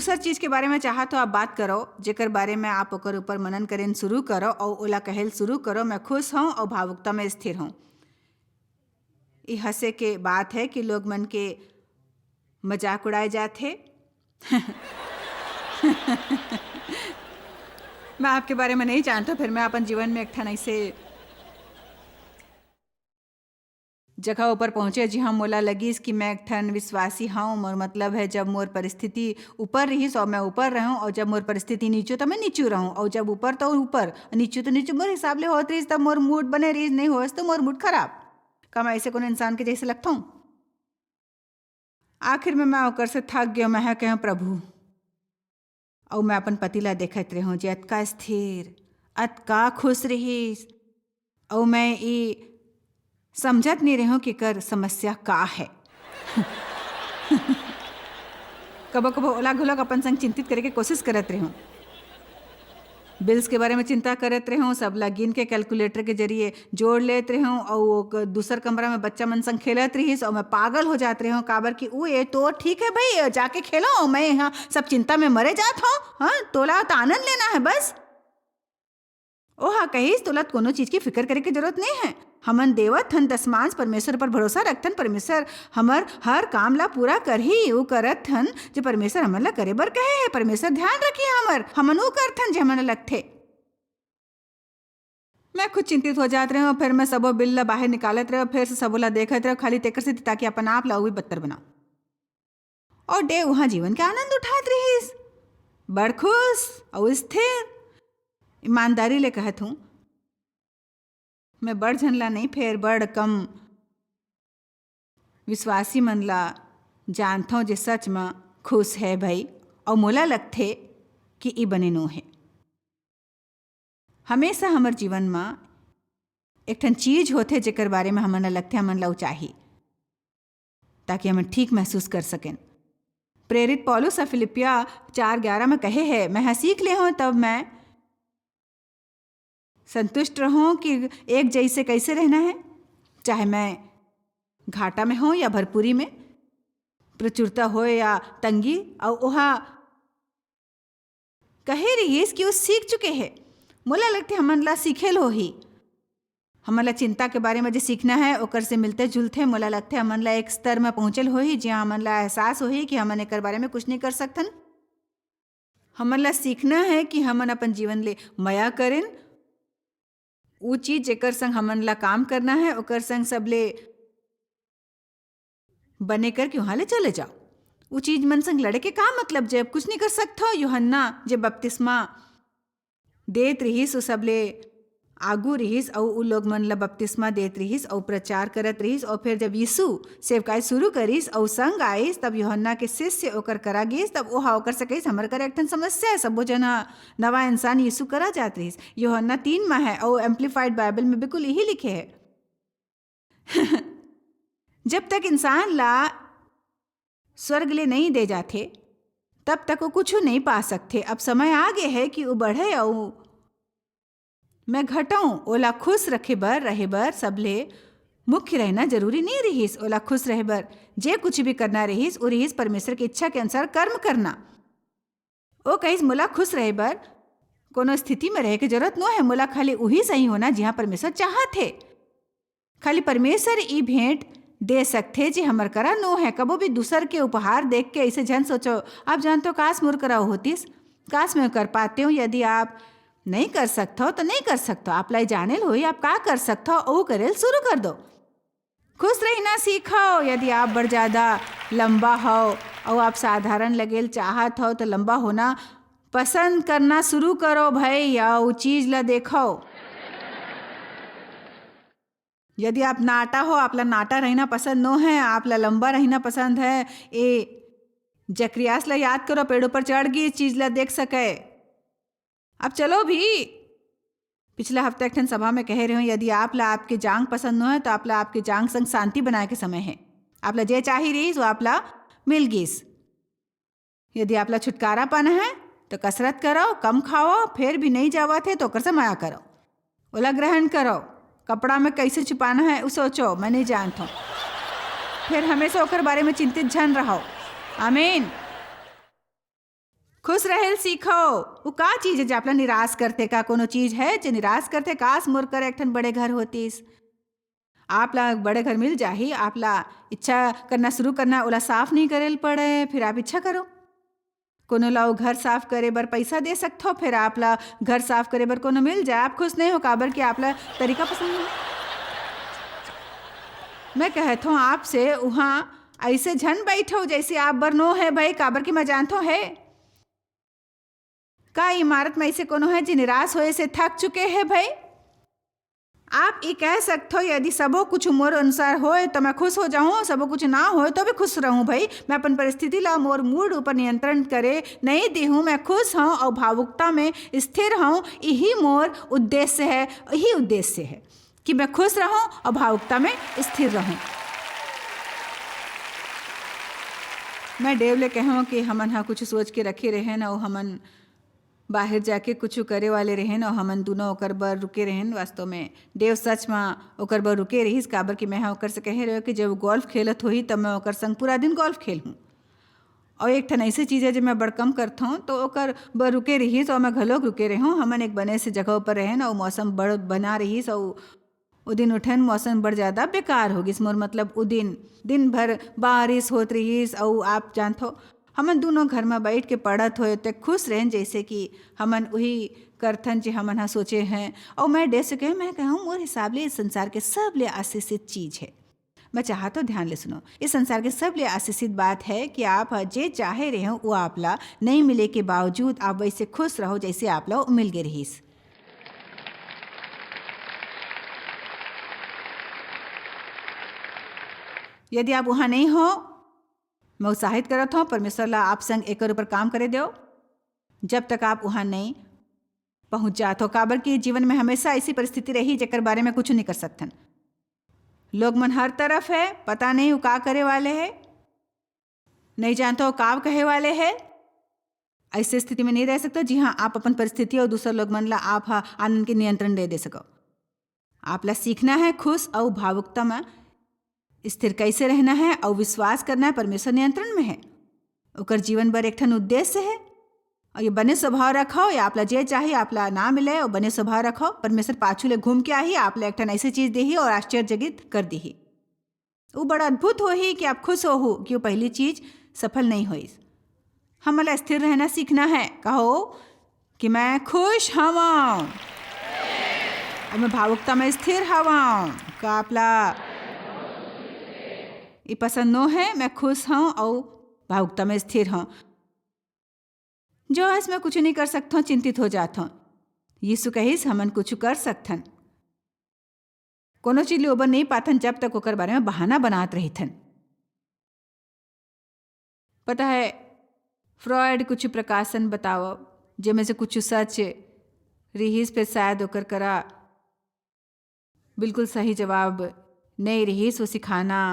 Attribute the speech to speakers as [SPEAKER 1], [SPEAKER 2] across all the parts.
[SPEAKER 1] दूसर चीज के बारे में चाहा तो आप बात करो, जेकर बारे में आप ओकर ऊपर मनन करें शुरू करो और ओला कहल शुरू करो, मैं खुश हूँ और भावुकता में स्थिर हूँ। ये हंसे के बात है कि लोग मन के मजाक उड़ाए जाते। मैं आपके बारे में नहीं जानता, फिर मैं अपन जीवन में एक ठन ऐसे जगह ऊपर पहुँचे जी हाँ मोला लगिस कि मैं एक ठन विश्वासी हूँ। मोर मतलब है जब मोर परिस्थिति ऊपर रहीस और मैं ऊपर रहूँ, और जब मोर परिस्थिति नीचू तो मैं नीचू रहूँ, और जब ऊपर तो ऊपर, नीचू तो नीचू। मोर हिसाब ले होत रहीस तब मोर मूड बने रहीस, नहीं होस तो मोर मूड खराब। का मैं ऐसे कोनो इंसान के जैसे लगता हूँ? आखिर में मैं ओकर से थक गया। मैं कहूँ प्रभु, और मैं अपन पति ला देखत रहूँ जी अतका स्थिर, अतका खुश रहीस, और मैं ये समझत नहीं रहूँ कि कर समस्या का है। कबो कबो ओला घोलक अपन संग चिंतित करे के कोशिश करत रहूँ, बिल्स के बारे में चिंता करत रहूँ, सब ला गिन के कैलकुलेटर के जरिए जोड़ लेत रहूँ, और दूसर कमरा में बच्चा मन संग खेलत रहीस और मैं पागल हो जात रहूँ। काबर कि वो ये तो ठीक है भाई, जाके खेलो, मैं यहाँ सब चिंता में मरे जात हूँ। हाँ, तोला तो आनंद लेना है बस। ओहा कहीस तोला कोनो चीज की फिक्र करे की जरूरत नहीं है। हमन देवत हन दसमांस, परमेश्वर पर भरोसा रखथन, परमेश्वर हमर हर काम ला पूरा कर ही वो करत हन जो परमेश्वर हमन ला करे बर कहे है। परमेश्वर ध्यान रखिए हमन वो करथन जो हमन ला लगथे। मैं खुद चिंतित हो जात रहे, फिर मैं सबो बिल ला बाहर निकालत रहे, फिर से सबो ला देखत रहे, खाली तेकर से ताकि अपन आप ला भी बदतर बनाओ। और डे वहाँ जीवन के आनंद उठात रहीस, बड़ खुश और स्थिर। ईमानदारी ले कहत हूँ, मैं बड़ झनला नहीं, फिर बड़ कम विश्वासी मन ला जानता हूँ जे सच में खुश है भाई, और मोला लगथे कि ई बने नो है। हमेशा हमर जीवन में एक ठन चीज होते जेकर बारे में हमन ला लगथे हमन ला चाहिए, ताकि हम ठीक महसूस कर सकें। प्रेरित पौलुस फिलिपिया 4:11 में कहे है, मैं सीख ले हूँ तब मैं संतुष्ट रहूं कि एक जैसे कैसे रहना है, चाहे मैं घाटा में हो या भरपूरी में, प्रचुरता हो या तंगी। और वहाँ कहे रहीस कि वो सीख चुके हैं। मोला लगते हमन ला सीखेल हो ही, हमन ला चिंता के बारे में जो सीखना है ओकर से मिलते जुलते मोला लगते हमन ला एक स्तर में पहुँचल हो ही, जहाँ हमन ला एहसास हो ही कि हमन एक बारे में कुछ नहीं कर सकथन। हमन ला सीखना है कि हमन अपन जीवन ले मया करें, वो चीज जेकर संग हमन ला काम करना है ओकर संग सबले बने करके वहाँ ले चले जाओ। वो चीज मन संग लड़े के का मतलब, जब कुछ नहीं कर सकते हो। यूहन्ना जब बपतिस्मा देत रहीस वो सबले आगू रहीस, और उ लोग मन ला बपतिस्मा देत रहीस और प्रचार करत रहीस। और फिर जब यीशु सेवकाई शुरू करीस और संग आईस, तब यूहन्ना के शिष्य ओकर करा गिस, तब ओहा ओकर से कहीस हमर करे एक ठन समस्या है, सबो जना नवा इंसान यीशु करा जात रहीस। यूहन्ना 3 में है और एम्प्लीफाइड बाइबल में बिल्कुल यही लिखे है। जब तक इंसान ला स्वर्ग ले नहीं दे जाते तब तक वो कुछ नहीं पा सकते। अब समय आ गया है कि वो बढ़े और मैं घटाऊं। ओला खुश रखे बर रहे बर सबले मुख्य रहना जरूरी नहीं रहीस। ओला खुश रहे बर जे कुछ भी करना रहीस वो रहीस परमेश्वर की इच्छा के अनुसार कर्म करना। ओ कहीस मोला खुश रहे बर कोनो स्थिति में रहे के जरूरत न है, मोला खाली वही सही होना जहाँ परमेश्वर चाहत है। खाली परमेश्वर ई भेंट दे सकते जी हमर करा नो है। कबो भी दूसर के उपहार देख के ऐसे जन सोचो आप जानते हो काश मोर करा होतीस, काश मैं कर पाते हूँ। यदि आप नहीं कर सकते हो तो नहीं कर सकते हो, आप लाई जाने लो आप का कर सकते हो वो करेल शुरू कर दो। खुश रहना सीखो। यदि आप बड़ ज़्यादा लंबा हो और आप साधारण लगेल चाहत हो तो लंबा होना पसंद करना शुरू करो भाई, या वो चीज़ ला देखो। यदि आप नाटा हो, आप ला नाटा रहना पसंद नो है, आप ला लंबा रहना पसंद है, ए जक्रियास ला याद करो, पेड़ों पर चढ़ गई चीज ला देख सके। अब चलो भी, पिछला हफ्ता एक ठन सभा में कह रहे हो यदि आप ला आपके जांग पसंद न है तो आप ला आपके जांग संग शांति बनाए के समय है। आप ला जे चाही रही वो आप ला मिल गईस। यदि आप ला छुटकारा पाना है तो कसरत करो, कम खाओ, फिर भी नहीं जावा थे तो ओकर से माया करो, ओला ग्रहण करो। कपड़ा में कैसे छुपाना है वो सोचो, मैं नहीं जानता हूँ। फिर हमेशा ओकर बारे में चिंतित झन रहो। आमीन। खुश रहेल सीखो। वो का चीज है जो आपला निराश करते? का कोनो चीज है जो निराश करते? काश मोर कर एक ठन बड़े घर होतीस। आपला बड़े घर मिल जाही, आपला इच्छा करना शुरू करना, ओला साफ नहीं करेल पड़े, फिर आप इच्छा करो। कोनो ला घर साफ करे बर पैसा दे सकते हो, फिर आपला घर साफ करे बर कोनो मिल जाए, आप खुश नहीं हो काबर कि आपला तरीका पसंद नहीं। मैं कहता हूँ आपसे वहाँ ऐसे झन बैठो जैसे आप बर नो है भाई, काबर की मैं जानता है का इमारत में ऐसे कोनो है जो निराश होए से थक चुके हैं भाई। आप ये कह सकते हो यदि सबो कुछ मोर अनुसार होए तो मैं खुश हो जाऊं, सबो कुछ ना होए तो भी खुश रहूं भाई। मैं अपन परिस्थिति ला मोर मूड ऊपर नियंत्रण करे नहीं दी हूँ, मैं खुश हूँ और भावुकता में स्थिर हूँ। यही मोर उद्देश्य है, यही उद्देश्य है कि मैं खुश रहूं और भावुकता में स्थिर रहूं। मैं डेवले कहूँ कि हमन हाँ कुछ सोच के रखे रहे न, और हमन बाहर जाके कुछ करे वाले रहेन और हमन दोनों ओकर बर रुके रहेन। वास्तव में देव सच में ओकर बर रुके रहीस, काबर कि मैं ओकर से कहे रहे कि जब गोल्फ खेलत होही तब मैं ओकर संग पूरा दिन गोल्फ खेल हूँ। और एक ठन ऐसी चीज़ है जो मैं बड़ कम करता हूँ तो ओकर बर रुके रहीस और मैं घलोक रुके रही हूँ। हमन एक बने से जगह पर रहेन और मौसम बड़ बना रहीस और वो दिन उठन मौसम बड़ ज़्यादा बेकार हो गिस मोर, मतलब वो दिन भर बारिश होत रहीस। और आप जानते हो हमन दोनों घर में बैठ के पढ़त होए तो खुश रहें जैसे कि हमन वही करथन जो हमन हाँ सोचे हैं। और मैं डे से कहे मैं कहूँ मोर हिसाब ले इस संसार के सब ले आशीषित चीज़ है। मैं चाहता हूँ ध्यान ले सुनो, इस संसार के सब ले आशीषित बात है कि आप जे चाहे रहे हो वो आपला नहीं मिले के बावजूद आप वैसे खुश रहो जैसे आपला मिल गए रहीस। यदि आप वहाँ नहीं हो, मैं उत्साहित करत हूँ परमेश्वर ला आप संग एक ऊपर काम करे दो जब तक आप वहाँ नहीं पहुँच जाते हो। काबर की जीवन में हमेशा ऐसी परिस्थिति रही जेकर बारे में कुछ नहीं कर सकतन। लोग मन हर तरफ है, पता नहीं वो का करे वाले है, नहीं जानते हो का कहे वाले है। ऐसी स्थिति में नहीं रह सकते। जी हाँ, आप अपन परिस्थिति और दूसरे लोग मन ला आप आनंद के नियंत्रण दे सको। आप ला सीखना है खुश और भावुकता में स्थिर कैसे रहना है और विश्वास करना है परमेश्वर नियंत्रण में है। ओकर जीवन भर एक ठन उद्देश्य है और ये बने स्वभाव रखो या आपला जे चाहिए आपला ना मिले और बने स्वभाव रखो। परमेश्वर पाछू ले घूम के आई आपला एक ठन ऐसी चीज देही और आश्चर्यजगित कर दी। वो बड़ा अद्भुत हो ही कि आप खुश हो कि वो पहली चीज सफल नहीं हुई। हमारा स्थिर रहना सीखना है। कहो कि मैं खुश हवा और मैं भावुकता में स्थिर हवा। का आपला ये पसंद नो है, मैं खुश हूँ और भावुकता में स्थिर हूँ। जो इसमें कुछ नहीं कर सकता हूँ, चिंतित हो जाता हूँ। यीशु कहिस हमन कुछ कर सकथन, कोनो चीज ले उबर नहीं पाथन जब तक ओकर बारे में बहाना बनात रही थन। पता है फ्रॉयड कुछ प्रकाशन बताओ जिनमें से कुछ सच रहीस, फिर शायद ओकर करा बिल्कुल सही जवाब नहीं रहीस। वो सिखाना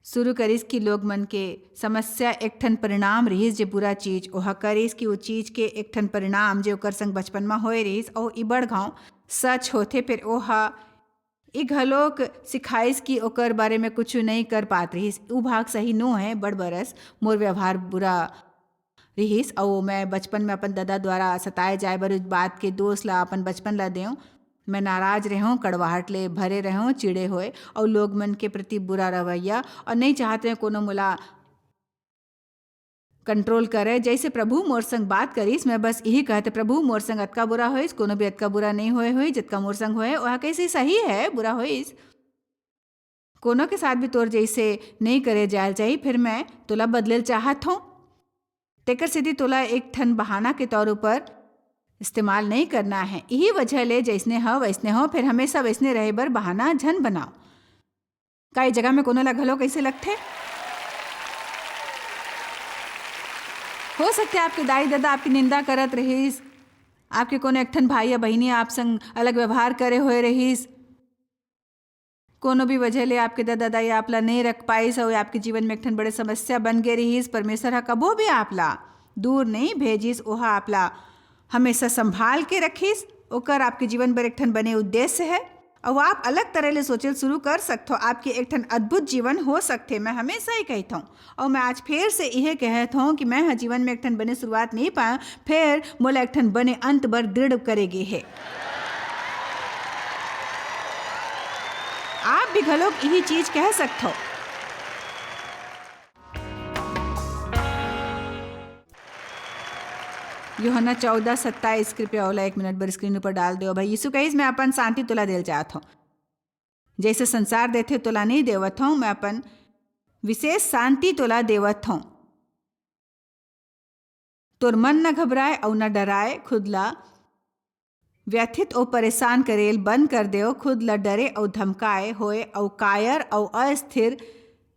[SPEAKER 1] शुरू करिस कि लोग मन के समस्या एक ठन परिणाम रहीस जे बुरा चीज ओहा करिस कि वो चीज के एक ठन परिणाम जे ओकर संग बचपन में होए रहीस और ई बड़ घाव सच होते। फिर ओहा ई घलोक सिखाइस कि ओकर बारे में कुछ नहीं कर पात रहीस। उ भाग सही नो है, बड़ बरस मोर व्यवहार बुरा रहीस और मैं बचपन में अपन दादा द्वारा सताए जाए बर उस बात के दोष ला अपन बचपन ला देऊँ। मैं नाराज रहूँ, कड़वाहट ले भरे रहूँ, चिड़े होए और लोग मन के प्रति बुरा रवैया और नहीं चाहते कोनो मुला कंट्रोल करे। जैसे प्रभु मोर संग बात करीस, मैं बस यही कहते प्रभु मोर संग अतका बुरा होइस, कोनो भी अतका बुरा नहीं होए हुई जितका मोर संग होए वह कैसे सही है, बुरा होइस कोनो के साथ भी तोर जैसे नहीं करे जाए चाहिए। फिर मैं तोला बदले चाहत हूँ, तेकर सीधी तोला एक ठन बहाना के तौर पर इस्तेमाल नहीं करना है। यही वजह ले जैसने हो वैसने हो, फिर हमेशा वैसने रहे बर बहाना झन बनाओ। कई जगह में कोनो ला घलो कैसे लगते हो सकते आपके दाई दादा आपकी निंदा करत रहीस, आपके कोनो एक ठन भाई या बहिनी आप संग अलग व्यवहार करे हुए रहीस, कोनो भी वजह ले आपके दादा दाई आपला नहीं रख पाइस और आपके जीवन में एक ठन बड़े समस्या बन गए रहीस। परमेश्वर हा कबो भी आपला दूर नहीं भेजिस, ओहा आपला हमेशा संभाल के रखिस। ओकर आपके जीवन पर एक ठन बने उद्देश्य है और आप अलग तरह ले सोचल शुरू कर सकते हो, आपके एक ठन अद्भुत जीवन हो सकते। मैं हमेशा ही कहता हूँ और मैं आज फिर से यह कहता हूँ कि मैं जीवन में एक ठन बने शुरुआत नहीं पाया, फिर मोला एक ठन बने अंत बर दृढ़ करेगी है। आप भी घलोक यही चीज कह सकते हो। यूहन्ना 14:27 कृपया ओला 1 मिनट बर स्क्रीन पर डाल दो। भाई यीशु कहिस, मैं अपन शांति तोला देल चाहत हूँ, जैसे संसार देथे तोला नहीं देवत हूँ, मैं अपन विशेष शांति तोला देवत हूँ। तोर मन न घबराए और न डराए, खुद ला व्यथित और परेशान करेल बंद कर देओ, खुद ला डरे और धमकाए होए और कायर और अस्थिर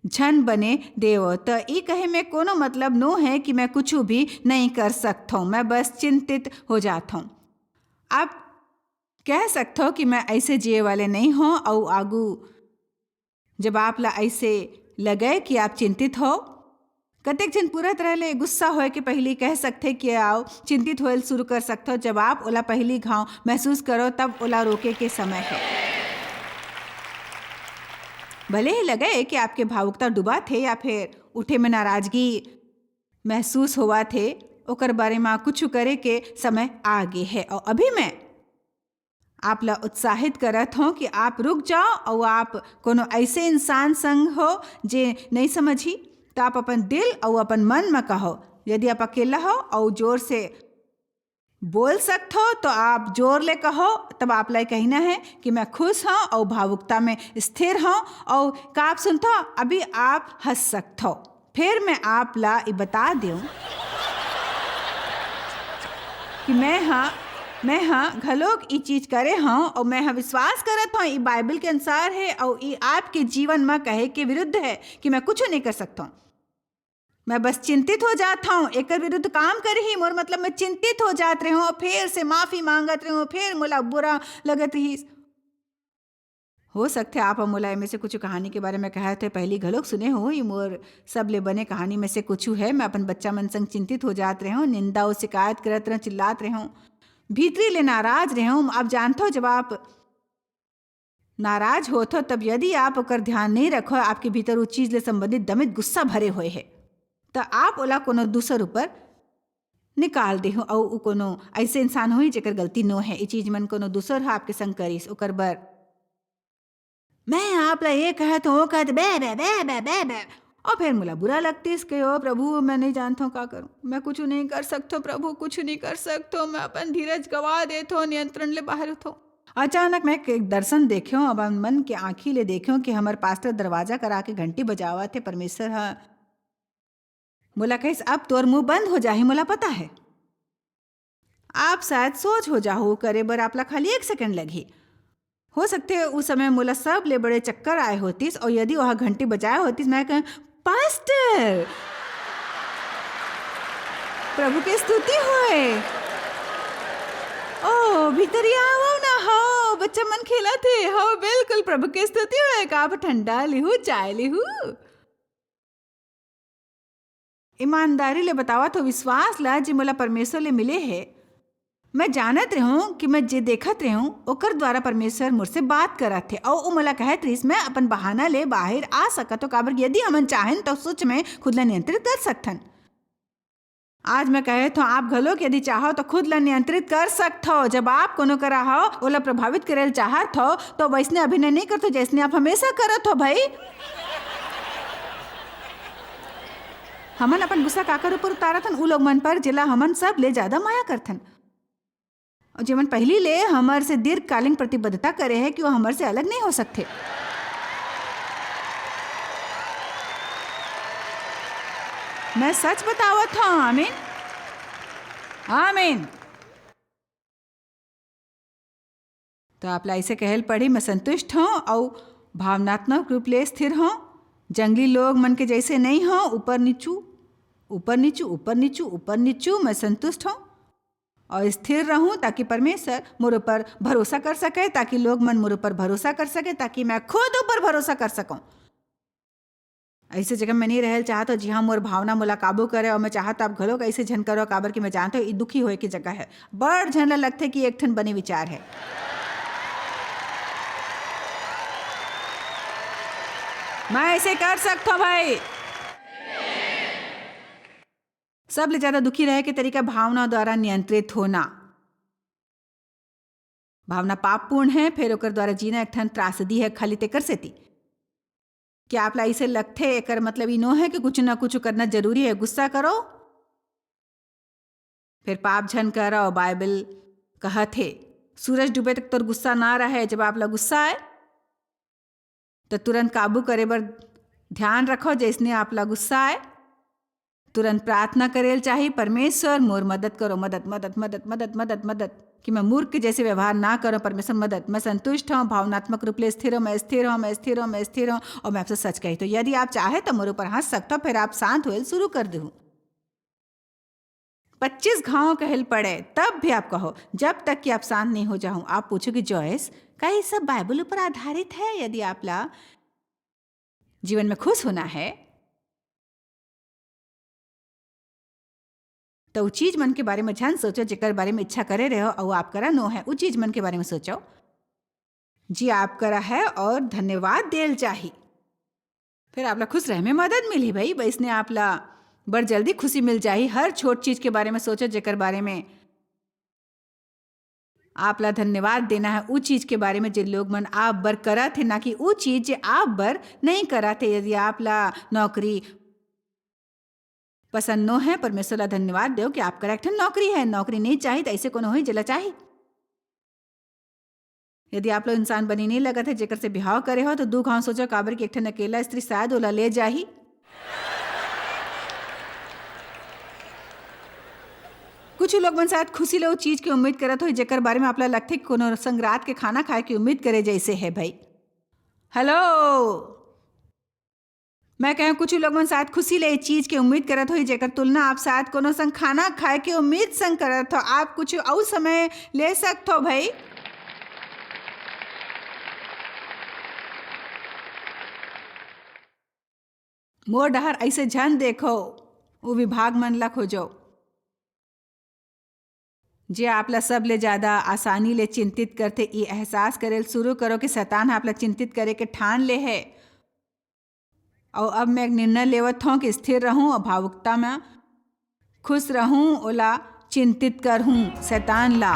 [SPEAKER 1] झन बने देव। तो ई कहे में कोनो मतलब नो है कि मैं कुछ भी नहीं कर सकता हूँ, मैं बस चिंतित हो जाता हूँ। आप कह सकते हो कि मैं ऐसे जिए वाले नहीं हूँ, और आगू जब आप ला ऐसे लगे कि आप चिंतित हो, कतेक जन पूरा तरह ले गुस्सा होए के पहले कह सकते कि आओ चिंतित होए शुरू कर सकते हो। जब आप ओला पहली घाव महसूस करो तब ओला रोके के समय है। भले ही लगे कि आपके भावुकता डूबा थे या फिर उठे में नाराजगी महसूस हुआ थे, ओकर बारे में कुछ करे के समय आगे है। और अभी मैं आप ला उत्साहित करत हूँ कि आप रुक जाओ और आप कोनो ऐसे इंसान संग हो जे नहीं समझी, तो आप अपन दिल और अपन मन में कहो। यदि आप अकेला हो और जोर से बोल सकते हो तो आप जोर ले कहो। तब आप ला कहना है कि मैं खुश हूँ और भावुकता में स्थिर हूँ, और का आप सुनते हो, अभी आप हंस सकते हो। फिर मैं आप ला ये बता दूँ कि मैं घलोक ये चीज करे हूँ, और मैं विश्वास करत हूँ ये बाइबल के अनुसार है और ये आपके जीवन में कहे के विरुद्ध है कि मैं कुछ नहीं कर सकता हूँ। मैं बस चिंतित हो जाता हूँ, एक विरुद्ध काम कर ही मोर मतलब मैं चिंतित हो जात रही हूँ, फिर से माफी मांगत रही हूँ, फिर मोला बुरा लगत रही। हो सकते आप मोला में से कुछ कहानी के बारे में कहा थे, पहली घलोक सुने हो, ये मोर सब ले बने कहानी में से कुछ है। मैं अपन बच्चा मन संग चिंतित हो जात रहे हूँ, निंदा और शिकायत करत रहे, चिल्लात रहे हूँ, भीतरी ले नाराज रहे हूँ। आप जानते हो जब आप नाराज होते हो तब यदि आप ओकर ध्यान नहीं रखो, आपके भीतर उस चीज ले संबंधित दमित गुस्सा भरे हुए है, तो आप ओला कोनो दूसर ऊपर निकाल दे हो। और कोनो ऐसे इंसान हो जेकर गलती नो है, ये चीज मन कोनो दूसर है आपके संग करिस, ओकर बर मैं आप ला ये कहत हूँ कहत बे बे बे बे बे बे, और फिर मुला बुरा लगतीस कि ओ प्रभु मैं नहीं जानता हूँ का करूँ, मैं कुछ नहीं कर सकता प्रभु, कुछ नहीं कर सकता, मैं अपन धीरज गवा देता हूँ, नियंत्रण ले बाहर हो। अचानक मैं एक दर्शन देखियो, अब मन के आँखी ले देखियो कि हमारे पास्टर दरवाजा करा के घंटी बजावा थे। परमेश्वर हाँ मोला कहिस अब तोर मुंह बंद हो जाही, मोला पता है। आप शायद सोच हो जाओ करे बर आप ला खाली 1 सेकंड लगी हो सकते है। उस समय मोला सब ले बड़े चक्कर आए होतीस, और यदि वह घंटी बजाए होतीस, मैं कह पास्टर प्रभु के स्तुति होए, ओ भीतरिया आओ ना, हो बच्चा मन खेला थे, हो बिल्कुल प्रभु के स्तुति होए, का आप ठंडा लिहू चाय लिहू। ईमानदारी ले बतावा तो विश्वास ला जी मोला परमेश्वर ले मिले है। मैं जानत रहूं कि मैं जे देखत रहूं ओकर द्वारा परमेश्वर मुझसे बात करत थे, और वो मोला कहत रहीस मैं अपन बहाना ले बाहर आ सकत हो, काबर यदि हमन चाहें तो सोच में खुद ला नियंत्रित कर सकथन। आज मैं कहत हूँ आप घलोक यदि चाहो तो खुद ला नियंत्रित कर सकते हो। जब आप कोनो करा हो ओला प्रभावित करेल चाहत हो तो वैसने अभिनय नहीं करते जैसने आप हमेशा करत हो। भाई हमन अपन गुस्सा काकर ऊपर उतारथन, उ लोग मन पर जिला हमन सब ले ज्यादा माया करथन, और जेमन पहली ले हमर से दीर्घकालीन प्रतिबद्धता करे है कि वो हमर से अलग नहीं हो सकते। मैं सच बतावत हूँ। आमीन आमीन। तो आप ला इसे कहल पढ़ी, मैं संतुष्ट हूँ और भावनात्मक रूप ले स्थिर हूँ, जंगली लोग मन के जैसे नहीं हूँ, ऊपर नीचू ऊपर नीचू ऊपर नीचू ऊपर नीचू। मैं संतुष्ट हूँ और स्थिर रहूं ताकि परमेश्वर मोर ऊपर भरोसा कर सके, ताकि लोग मन मोर ऊपर भरोसा कर सके, ताकि मैं खुद ऊपर भरोसा कर सकूं। ऐसे जगह मैं नहीं रहल चाहत, जी हाँ मोर भावना मोला काबू करे, और मैं चाहत आप घलोक ऐसे झन करो, काबर कि मैं जानता हूँ ये दुखी होए की जगह है। बड़ झन लगते कि एक ठन बने विचार है। मैं ऐसे कर सकता हूँ भाई। सबले ज्यादा दुखी रहे के तरीका भावना द्वारा नियंत्रित होना। भावना पापपूर्ण है, फिर ओकर द्वारा जीना एक ठन त्रासदी है खाली तेकर सेती। क्या आप ला इसे लगथे एकर मतलब ई नो है कि कुछ ना कुछ करना जरूरी है। गुस्सा करो फिर पाप झन करो। बाइबल कहत है सूरज डूबे तक तोर गुस्सा ना रहे। जब आप ला गुस्सा आए तो तुरंत काबू करे बर ध्यान रखो। जैसने आप ला गुस्सा आए तुरंत प्रार्थना करेल चाहिए, परमेश्वर मोर मदद करो, मदद मदद मदद मदद मदद मदद, कि मैं मूर्ख के जैसे व्यवहार ना करूं। परमेश्वर मदद, मैं संतुष्ट हूँ, भावनात्मक रूप से स्थिर हूँ, मैं स्थिर हूँ, मैं स्थिर हूँ, मैं स्थिर हूँ। और मैं आपसे सच कही तो यदि आप चाहे तो मोर ऊपर हंस सकते हो, फिर आप शांत होए शुरू कर दो। 25 घाव कहल पड़े तब भी आप कहो जब तक कि आप शांत नहीं हो जाऊं। आप पूछो कि जॉयस क्या ये सब बाइबल ऊपर आधारित है? यदि आप ला जीवन में खुश होना है तो उ चीज मन के बारे में ध्यान सोचो जेकर बारे में इच्छा करे रहे हो और आप करा नो है। उ चीज मन के बारे में सोचो जी आप करा है और धन्यवाद देल चाहिए। फिर आप ला खुश रहे में मदद मिली भाई। इसने आप ला बड़ जल्दी खुशी मिल जाही। हर छोट चीज के बारे में सोचो जेकर बारे में आप ला धन्यवाद देना है। उ चीज के बारे में जो लोग मन आप बर करा थे, ना कि उ चीज जो आप बर नहीं करा थे। यदि आप ला नौकरी पसंद नो है, परमेश्वर ला धन्यवाद दो कि आप करा एक ठन नौकरी है। नौकरी नहीं चाहिए तो ऐसे कोनो हुई जला चाहिए। यदि आप लोग इंसान बनी नहीं लगा थे जेकर से बिहाव करे हो तो 2 घाव सोचो काबर की एक ठन अकेला स्त्री शायद ओला ले जाही। कुछ लोग मन शायद खुशी लो चीज की उम्मीद करत हो जेकर बारे में आपला लगथे कि कोनो संग रात के खाना खाए की उम्मीद करे जैसे है भाई। हेलो, मैं कहूँ कुछ लोग मन शायद खुशी ले चीज की उम्मीद करत हो जेकर तुलना आप शायद कोनो संग खाना खाए की उम्मीद संग करत हो। आप कुछ और समय ले सकते हो भाई। मोर डहर ऐसे झन देखो, वो विभाग मन ला खोजो जे आपला सब ले ज्यादा आसानी ले चिंतित करते। ये एहसास करेल शुरू करो कि शैतान आपला चिंतित करे के ठान ले है। और अब मैं एक निर्णय लेवत हूँ कि स्थिर रहूं और भावुकता में खुश रहूं, ओला चिंतित करहूं शैतान ला।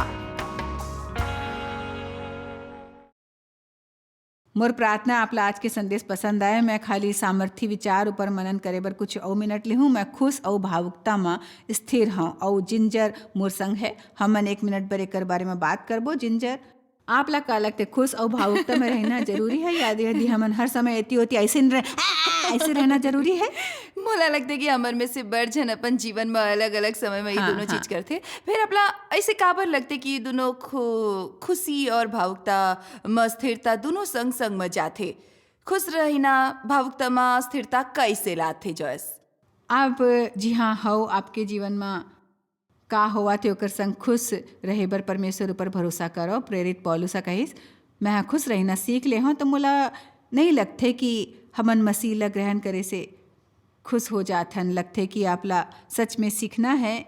[SPEAKER 1] मोर प्रार्थना आपला आज के संदेश पसंद आए। मैं खाली सामर्थ्य विचार ऊपर मनन करे बर कुछ और मिनट लेहूँ। मैं खुश और भावुकता में स्थिर हूँ और जिंजर मोर संग है। हमन 1 मिनट बर एकर बारे में बात करबो। जिंजर आप ला का लगते खुश और भावुकता में रहना जरूरी है? यदि हमन हर समय एती होती ऐसे रहना जरूरी है?
[SPEAKER 2] मोला लगता कि हमर में से बड़ झन अपन जीवन में अलग अलग समय में ये
[SPEAKER 1] हाँ,
[SPEAKER 2] दोनों
[SPEAKER 1] हाँ।
[SPEAKER 2] चीज करते। फिर अपना ऐसे काबर लगते कि ये दोनों खुशी और भावुकता में स्थिरता दोनों संग संग में जाते। खुश रहना भावुकता में स्थिरता कैसे लाते जॉयस?
[SPEAKER 1] आप जी हाँ हो आपके जीवन में का होवा थे ओकर संग खुश रहे बर परमेश्वर ऊपर भरोसा करो। प्रेरित पौलुसा कहिस मैं खुश रहना सीख ले हूँ। तो मोला नहीं लगते कि हमन मसीह ला ग्रहण करे से खुश हो जाथन। लगते कि आप ला सच में सीखना है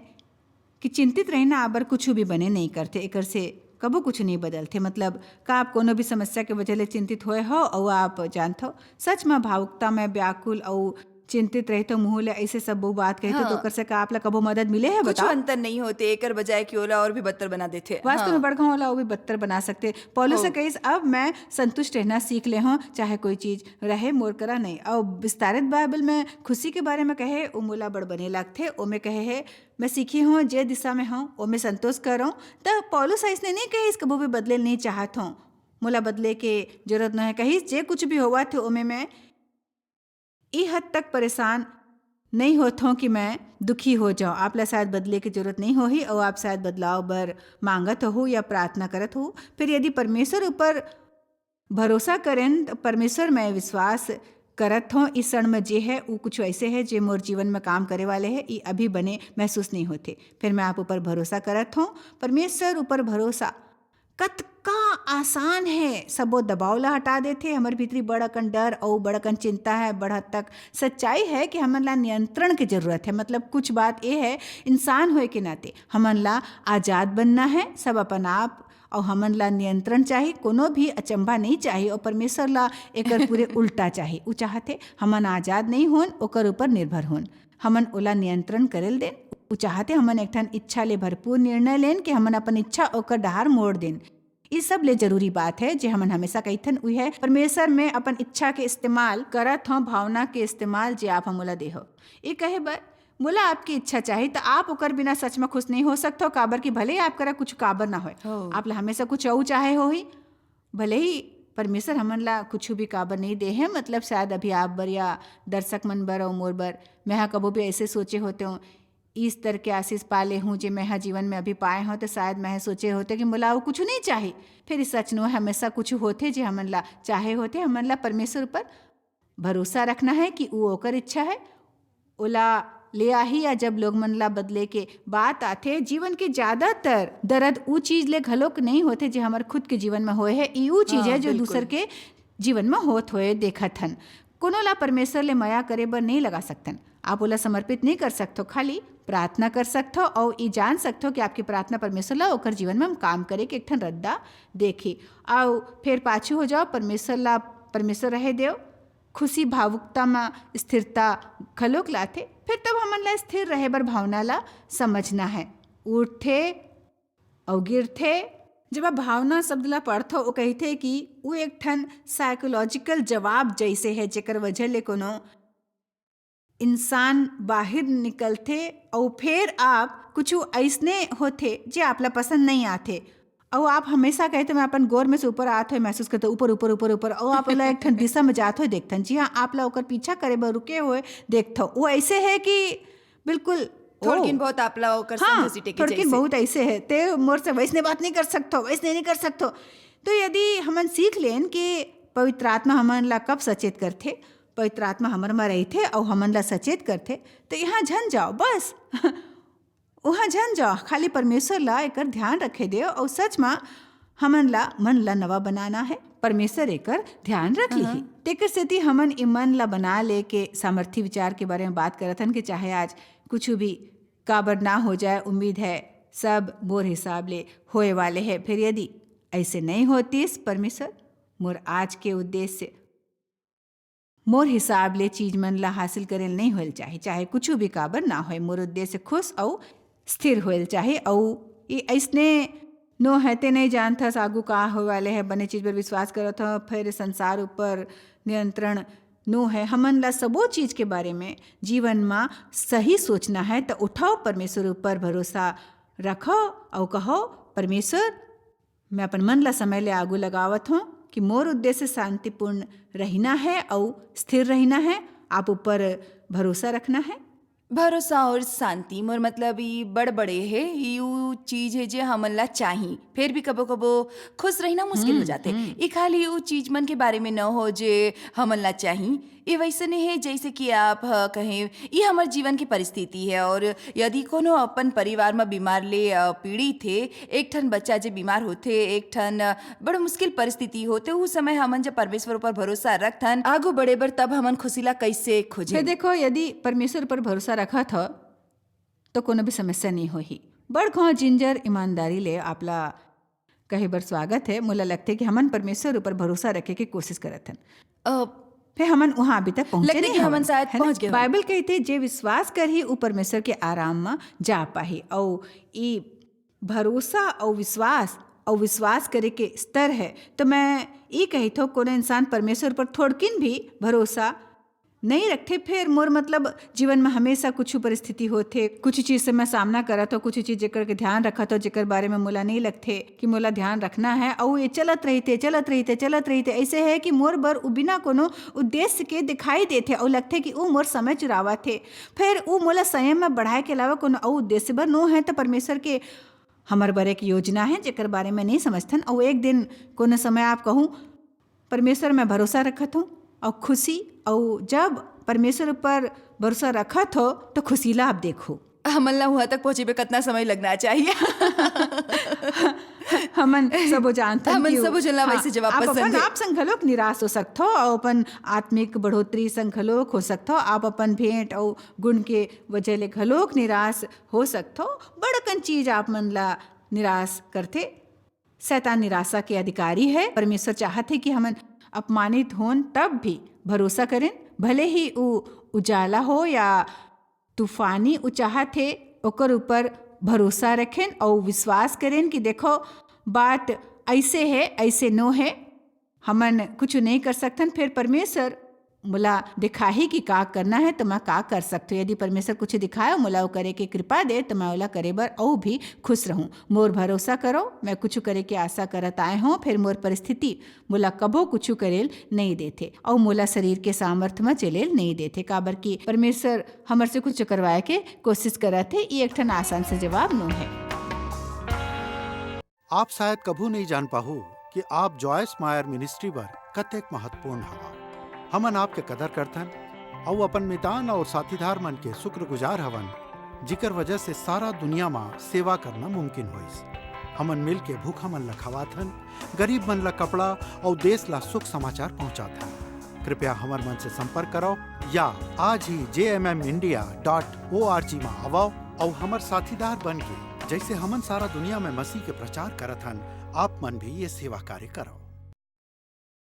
[SPEAKER 1] कि चिंतित रहना आबर कुछ भी बने नहीं करते। एकर से कबो कुछ नहीं बदलते। मतलब का आप कोनो भी समस्या के वजह ले चिंतित होए हो और आप जानते हो सच में भावुकता में व्याकुल और चिंतित रहे तो मुँह ले ऐसे सब वो बात कहे तो ओकर से का आप ला कबो मदद मिले है?
[SPEAKER 2] कुछ
[SPEAKER 1] बताओ।
[SPEAKER 2] अंतर नहीं होते, एकर बजाय कि ओला और भी बदतर बना देते।
[SPEAKER 1] वास्तव में बड़का होला वो भी बदतर बना सकते। पौलुस से कहिस अब मैं संतुष्ट रहना सीख ले हूँ चाहे कोई चीज रहे मोर करा नहीं। और विस्तारित बाइबल में खुशी के बारे में कहे ओ मोला बड़ बने लगते। ओमे कहे है मैं सीखी हूँ जे दिशा में हूँ ओमे संतोष करूँ। तो पौलुस ऐसने नहीं कहे कबो भी बदले नहीं चाहत हूँ। मोला बदले के जरूरत न है। कहिस जे कुछ भी हुआ थे ओमे मैं ई हद तक परेशान नहीं होत हूँ कि मैं दुखी हो जाऊँ। आप ला शायद बदले की जरूरत नहीं होही और आप शायद बदलाव बर मांगत हो या प्रार्थना करत हो। फिर यदि परमेश्वर ऊपर भरोसा करें तो परमेश्वर में विश्वास करत हो इस क्षण में जे है वो कुछ ऐसे है जे मोर जीवन में काम करे वाले है। ये अभी बने महसूस नहीं होते। फिर मैं आप ऊपर भरोसा करत हूँ। परमेश्वर ऊपर भरोसा कतका आसान है। सबो दबाव ला हटा देते। हमारे भीतरी बड़कन डर और बड़कन चिंता है। बड़ हद तक सच्चाई है कि हमन ला नियंत्रण की जरूरत है। मतलब कुछ बात ये है इंसान होए के नाते हमन ला आजाद बनना है। सब अपन आप और हमन ला नियंत्रण चाही, कोनो भी अचंभा नहीं चाही, और परमेश्वर ला एकर पूरे उल्टा चाही। उ चाहते हमन आज़ाद नहीं होन, ओकर ऊपर निर्भर होन, हमन ओला नियंत्रण करेल देन। उ चाहते हमन एक ठन इच्छा ले भरपूर निर्णय लेन कि हमन अपन इच्छा ओकर डहार मोड़ देन। ये सब ले जरूरी बात है जे हमन हमेशा कहथन उ है परमेश्वर में अपन इच्छा के इस्तेमाल करत हो, भावना के इस्तेमाल जे आप हमला देहो। ये कहे बर मोला आपकी इच्छा चाहिए तो आप ओकर बिना सच में खुश नहीं हो सकते हो, काबर कि भले ही आप करा कुछ काबर ना होए, आप ला हमेशा कुछ और चाहे हो ही। भले ही परमेश्वर हमन ला कुछ भी काबर नहीं दे है, मतलब शायद अभी आप बर या दर्शक मन बर और मोर बर मैं हाँ कबो भी ऐसे सोचे होते हूँ इस तरह के आशीष पाले हूँ जो मैं हाँ जीवन में अभी पाए हों, तो शायद मैं सोचे होते कि मोला वो कुछ नहीं चाहे। फिर इस सच नो हमेशा कुछ होते जो हमन ला चाहे होते। हमन ला परमेश्वर पर भरोसा रखना है कि वो ओकर इच्छा है, ओला ले आही। या जब लोग मन ला बदले के बात आते, जीवन के ज़्यादातर दर्द वो चीज़ ले घलोक नहीं होते जो हमारे खुद के जीवन में होए है, ये वो चीज़ है जो दूसर के जीवन में होत होए देखत हन। कोनो ला परमेश्वर ले माया करे बर नहीं लगा सकतन, आप ओला समर्पित नहीं कर सकते, खाली प्रार्थना कर सकते हो और ये जान सकते हो कि आपकी प्रार्थना परमेश्वर ला ओकर जीवन में हम काम करे के एक ठन रद्दा देखी। और फिर पाछू हो जाओ, परमेश्वर ला परमेश्वर रहे देव, खुशी भावुकता में स्थिरता खलोक लाते। फिर तब हमन ला स्थिर रहे बर भावना ला समझना है। उठे और गिरथे, जब आप भावना शब्द ला पढ़थो वो कहते कि वो एक ठन साइकोलॉजिकल जवाब जैसे है जेकर वजह ले कोनो इंसान बाहर निकलते और फिर आप कुछ ऐसने होते जे आपला पसंद नहीं आते, और आप हमेशा कहते मैं अपन गोर में से ऊपर आते हुए महसूस करते ऊपर ऊपर ऊपर ऊपर, और आप ला एक ठन दिशा में जाते हुए देखते। जी हाँ, आप ला ओकर पीछा करे बर रुके हुए देखते। वो ऐसे है कि बिल्कुल
[SPEAKER 2] थोड़किन बहुत आपला ओकर संग घसीटे के
[SPEAKER 1] थोड़किन बहुत ऐसे है, ते मोर से वैसने बात नहीं कर सकते, वैसने नहीं कर सकते। तो यदि हमन सीख लें कि पवित्र आत्मा हमन ला कब सचेत करते, पवित्र आत्मा हमर में रहते और हमन ला सचेत करते, तो यहाँ झन जाओ, बस वहाँ झन जाओ, खाली परमेश्वर ला एकर ध्यान रखे दे। और सच में हमन ला मन ला नवा बनाना है, परमेश्वर एकर ध्यान रख ली। तेकर सेती हमन ई मन ला बना ले के सामर्थ्य विचार के बारे में बात करत हन कि चाहे आज कुछ भी काबर ना हो जाए, उम्मीद है सब मोर हिसाब ले होए वाले है। फिर यदि ऐसे नहीं होती, परमेश्वर मोर आज के उद्देश्य मोर हिसाब ले चीज मन ला हासिल करेल नहीं होल चाहे, चाहे कुछ भी काबर ना होए, मोर उद्देश्य खुश और स्थिर होल चाहे। और ये ऐसने नो हैते नहीं जानथस आगू का हो वाले है, बने चीज पर विश्वास करत हो, फिर संसार ऊपर नियंत्रण नो है। हमन ला सबो चीज के बारे में जीवन में सही सोचना है, तो उठाओ परमेश्वर ऊपर भरोसा रखो और कहो परमेश्वर मैं अपन मन ला समय ले आगू लगावत हूँ कि मोर उद्देश्य शांतिपूर्ण रहना है और स्थिर रहना है, आप ऊपर भरोसा रखना है।
[SPEAKER 2] भरोसा और शांति मोर मतलब ई बड़ बड़े है, यू चीज है जे हमन ला चाही। फिर भी कबो कबो खुश रहना मुश्किल हो जाते, ई खाली यू चीज मन के बारे में न हो जे हमन ला चाही। ये वैसे नहीं है जैसे कि आप कहें ये हमार जीवन की परिस्थिति है, और यदि कोनो अपन परिवार में बीमार ले पीड़ित थे, एक ठन बच्चा जे बीमार होते, एक ठन बड़ा मुश्किल परिस्थिति होते, उस समय हमन जब परमेश्वर पर भरोसा रखथन आगू बढ़े बर, तब हमन खुशीला कैसे खोजे।
[SPEAKER 1] देखो यदि परमेश्वर पर भरोसा रखा था तो कोनो भी समस्या नहीं होही। बड़ घाव जिंजर ईमानदारी ले आपला कहे बर स्वागत है। मोला लगते कि हमन परमेश्वर ऊपर भरोसा रखे के कोशिश करत हन, फिर हमन वहाँ अभी तक पहुँचे नहीं,
[SPEAKER 2] हमन शायद पहुँच गए।
[SPEAKER 1] बाइबल कहते जे विश्वास कर ही ऊ परमेश्वर के आराम में जा पाही। और ई भरोसा और विश्वास करे के स्तर है। तो मैं ये कही थो कोनो इंसान परमेश्वर पर थोड़किन भी भरोसा नहीं रखते, फिर मोर मतलब जीवन में हमेशा कुछ परिस्थिति होते, कुछ चीज़ से मैं सामना करत हो, कुछ चीज़ जेकर के ध्यान रखत हो, जेकर बारे में मोला नहीं लगते कि मोला ध्यान रखना है, और ये चलत रहते। ऐसे है कि मोर बर बिना कोनो उद्देश्य के दिखाई देते और लगते कि वो मोर समय चुरावा थे। फिर वो मोला संयम में बढ़ाए के अलावा कोनो और उद्देश्य बर नो है। तो परमेश्वर के हमर बर एक योजना है जेकर बारे में नहीं समझथन, और एक दिन कोनो समय आप कहूँ परमेश्वर में भरोसा रखत हूँ और खुशी, और जब परमेश्वर पर भरोसा रखत हो तो खुशी ला आप देखो।
[SPEAKER 2] हमन ला वहाँ तक पहुँचे में कितना समय लगना चाहिए।
[SPEAKER 1] हमन सब जानते
[SPEAKER 2] हमन सब जनला वैसे जवाब पसंद है।
[SPEAKER 1] आप संघलोक निराश हो सकते हो और अपन आत्मिक बढ़ोतरी संघलोक हो सकते हो, आप अपन भेंट और गुण के वजह ले घलोक निराश हो सकते हो। बड़कन चीज आप मन ला निराश करते, शैतान निराशा के अधिकारी है। परमेश्वर चाहते कि हम अपमानित हों तब भी भरोसा करें, भले ही वो उजाला हो या तूफानी। वो चाहते ओकर ऊपर भरोसा रखें और विश्वास करें कि देखो बात ऐसे है, ऐसे नो है, हमन कुछ नहीं कर सकते। फिर परमेश्वर मुला दिखाही कि का करना है तो मैं का कर सकते हो। यदि परमेश्वर कुछ दिखाए मुला वो करे के कृपा दे तो मैं ओला करे बर और भी खुश रहूं। मोर भरोसा करो, मैं कुछ करे के आशा करत आए हों, फिर मोर परिस्थिति मुला कबो कुछ करेल नहीं देते और मोला शरीर के सामर्थ्य में चलेल नहीं देते। काबर की परमेश्वर हमर से कुछ करवाए के कोशिश करत है। ये एक ठन आसान से जवाब नो है।
[SPEAKER 3] आप शायद कभू नहीं जान पाहू कि आप जॉयस मायर मिनिस्ट्री बर कतेक महत्वपूर्ण हवा। हमन आपके कदर करथन और अपन मितान और साथीदार मन के शुक्रगुजार हवन, जिकर वजह से सारा दुनिया में सेवा करना मुमकिन होइस। हमन मिल के भूखा मन ला खवाथन, गरीब मन ला कपड़ा और देश ला सुख समाचार पहुंचाथन। कृपया हमर मन से संपर्क करो या आज ही jmmindia.org में आवो और हमर साथीदार बन के जैसे हमन सारा दुनिया में मसीह के प्रचार करत हन, आप मन भी ये सेवा कार्य करो।